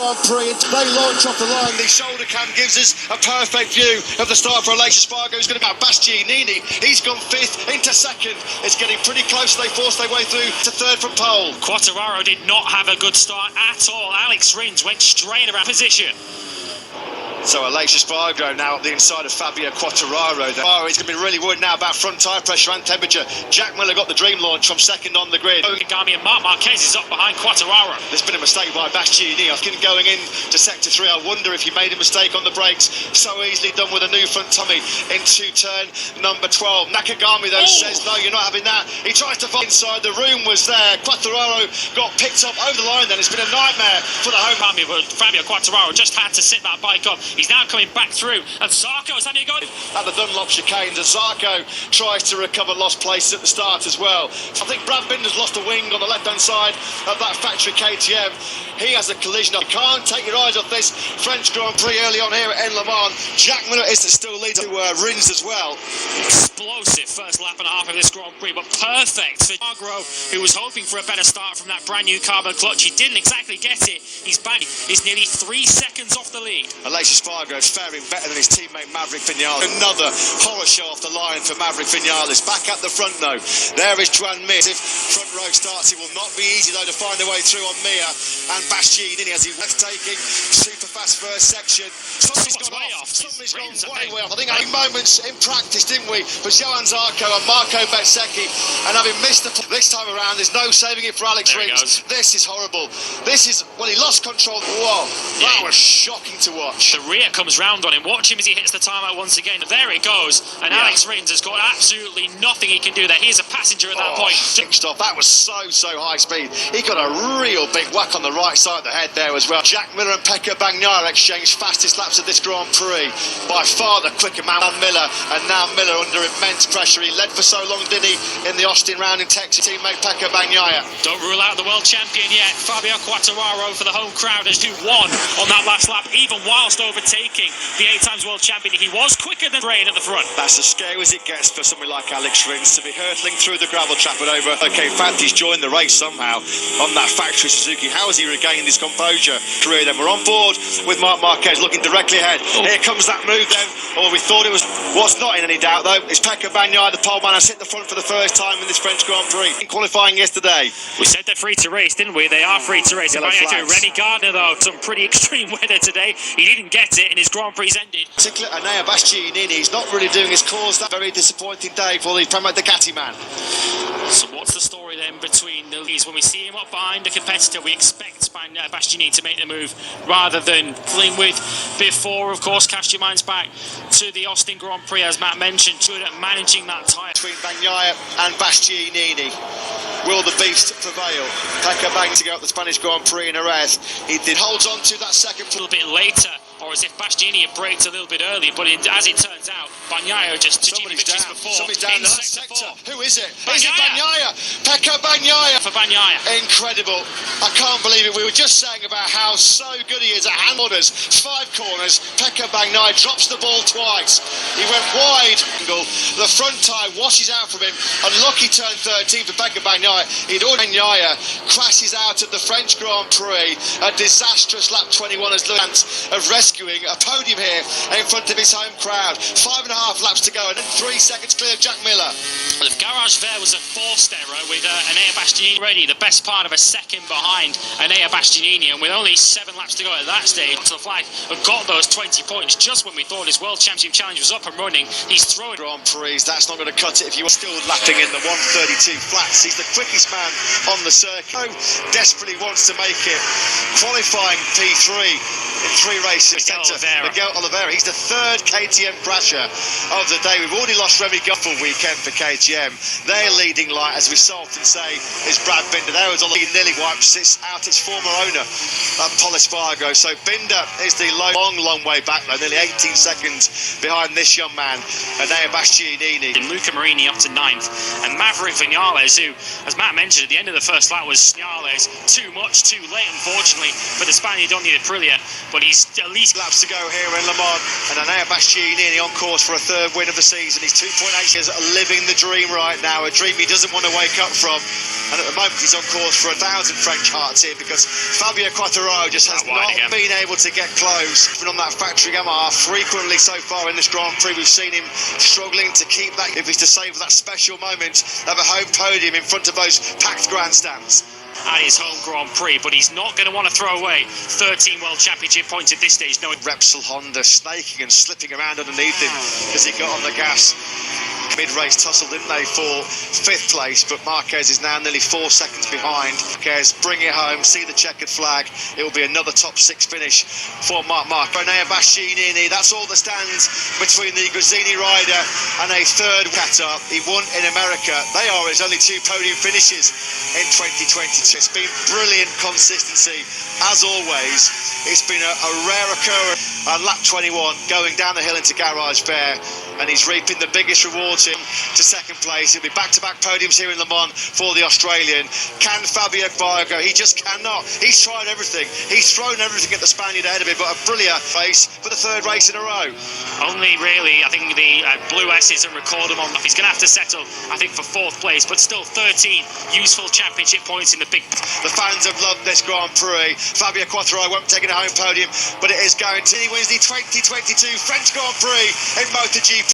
Grand Prix, and they launch off the line. The shoulder cam gives us a perfect view of the start for Aleix Espargaro. Who's going to be Bastianini. He's gone fifth into second. It's getting pretty close. They force their way through to third from pole. Quartararo did not have a good start at all. Alex Rins went straight around position. So Aleix Espargaro now up the inside of Fabio Quartararo. He's going to be really worried now about front tyre pressure and temperature. Jack Miller got the dream launch from second on the grid. Gami and Marc Marquez is up behind Quartararo. There's been a mistake by Bastianini. I think going into sector 3, I wonder if he made a mistake on the brakes. So easily done with a new front tummy into turn number 12. Nakagami though says no, you're not having that. He tries to find inside. The room was there. Quartararo got picked up over the line. Then it's been a nightmare for the home. Fabio Quartararo just had to sit that bike up. He's now coming back through, and Zarco's having a go. At the Dunlop chicanes, and Zarco tries to recover lost places at the start as well. I think Brad Binder's lost a wing on the left-hand side of that factory KTM. He has a collision. You can't take your eyes off this French Grand Prix early on here at Le Mans. Jack Miller is still leading to Rins as well. Explosive first lap and a half of this Grand Prix, but perfect for Agro, who was hoping for a better start from that brand new carbon clutch. He didn't exactly get it. He's back. He's nearly 3 seconds off the lead. Aleix Espargaro is faring better than his teammate Maverick Vinales. Another horror show off the line for Maverick Vinales. Back at the front though. There is Juan Mir. If front row starts, it will not be easy though to find their way through on Mir and Bastianini as he was taking super fast first section. Somebody's gone way off. Somebody's gone way off. I think moments in practice, didn't we? For Johan Zarco and Marco Bezzecchi, and having missed the this time around, there's no saving it for Alex Rins. This is horrible. This is he lost control. Whoa, that was shocking to watch. The rear comes round on him. Watch him as he hits the timeout once again. There it goes, and Alex Rins has got absolutely nothing he can do there. He's a passenger at that point. Fixed off. That was so high speed. He got a real big whack on the right side of the head there as well. Jack Miller and Pecco Bagnaia exchanged fastest laps of this Grand Prix. By far the quicker man than Miller, and now Miller under immense pressure. He led for so long, didn't he, in the Austin round in Texas. Teammate Pecco Bagnaia. Don't rule out the world champion yet. Fabio Quartararo for the home crowders, who won on that last lap, even whilst overtaking the 8 times world champion. He was quicker than Rain at the front. That's as scary as it gets for somebody like Alex Rins to be hurtling through the gravel trap and over. Okay, in fact, he's joined the race somehow on that factory Suzuki. How has he regained his composure? Career then. We're on board with Marc Marquez looking directly ahead. Here comes that move then. We thought it was. What's not in any doubt though is Pecco Bagnaia, the pole man, has hit the front for the first time in this French Grand Prix. Qualifying yesterday. We said they're free to race, didn't we? They are free to race. Rennie Gardner though, some pretty extreme weather today. He didn't get it, and his Grand Prix ended. Particularly Enea Bastianini, he's not really doing his cause. That very disappointing day for the Pramac Ducati man. So what's the story then between the leads? When we see him up behind a competitor, we expect Bastianini to make the move rather than playing with before. Of course, cast your minds back to the Austin Grand Prix, as Matt mentioned, good at managing that tyre. Between Bagnaia and Bastianini, will the beast prevail? Pecco Bagnaia to go up the Spanish Grand Prix in Jerez. He holds on to that second a little bit later, or as if Bastianini had braked a little bit earlier, but as it turns out, Bagnaia just touching the victories before. Somebody's down in that sector. Who is it? Is it Bagnaia? Pecco Bagnaia. For Bagnaia. Incredible. I can't believe it. We were just saying about how so good he is at hand orders. 5 corners. Pecco Bagnaia drops the ball twice. He went wide. The front tyre washes out from him. Unlucky turn 13 for Pecco Bagnaia. Bagnaia crashes out at the French Grand Prix. A disastrous lap 21 as Lance of rescuing a podium here in front of his home crowd. 5.5 laps to go, and then 3 seconds clear of Jack Miller. Well, the garage there was a forced error with Enea Bastianini already the best part of a second behind Enea Bastianini, and with only 7 laps to go at that stage, to the flag and got those 20 points just when we thought his World Championship Challenge was up and running. He's throwing Grand Prix. That's not going to cut it if you are still lapping in the 132 flats. He's the quickest man on the circuit. Desperately wants to make it. Qualifying P3 in 3 races. Miguel Oliveira. He's the 3rd KTM crasher of the day. We've already lost Remy Guffel weekend for KTM. Their leading light, as we so often say, is Brad Binder. There was he nearly wipes out its former owner, Pol Espargaro. So Binder is the long way back though, nearly 18 seconds behind this young man, Enea Bastianini. And Luca Marini up to 9th, and Maverick Vinales, who, as Matt mentioned at the end of the first lap, was Vinales too much too late, unfortunately, for the Spaniard on the Aprilia, but he's at least laps to go here in Le Mans, and now Bastianini on course for a third win of the season. He's 2.8 years living the dream right now, a dream he doesn't want to wake up from. And at the moment he's on course for 1,000 French hearts here, because Fabio Quartararo just has not been able to get close. He's been on that factory Yamaha frequently so far in this Grand Prix. We've seen him struggling to keep that, if he's to savour that special moment of a home podium in front of those packed grandstands. At his home Grand Prix, but he's not going to want to throw away 13 World Championship points at this stage. No, Repsol Honda snaking and slipping around underneath him as he got on the gas. Mid-race tussle, didn't they, for 5th place, but Marquez is now nearly 4 seconds behind. Marquez, bring it home, see the checkered flag. It will be another top 6 finish for Marc. Now Bastianini, that's all that stands between the Gresini rider and a third Qatar. He won in America. They are his only 2 podium finishes in 2022. It's been brilliant consistency, as always. It's been a rare occurrence on lap 21, going down the hill into Garage Fair, and he's reaping the biggest rewards him to 2nd place. He'll be back-to-back podiums here in Le Mans for the Australian. Can Fabio Quartararo? He just cannot. He's tried everything. He's thrown everything at the Spaniard ahead of him, but a brilliant race for the 3rd race in a row. Only really, I think the Blue S's and record him on. He's going to have to settle, I think, for 4th place, but still 13 useful championship points in the big. The fans have loved this Grand Prix. Fabio Quartararo won't be taking a home podium, but it is guaranteed. He wins the 2022 French Grand Prix in Motogp.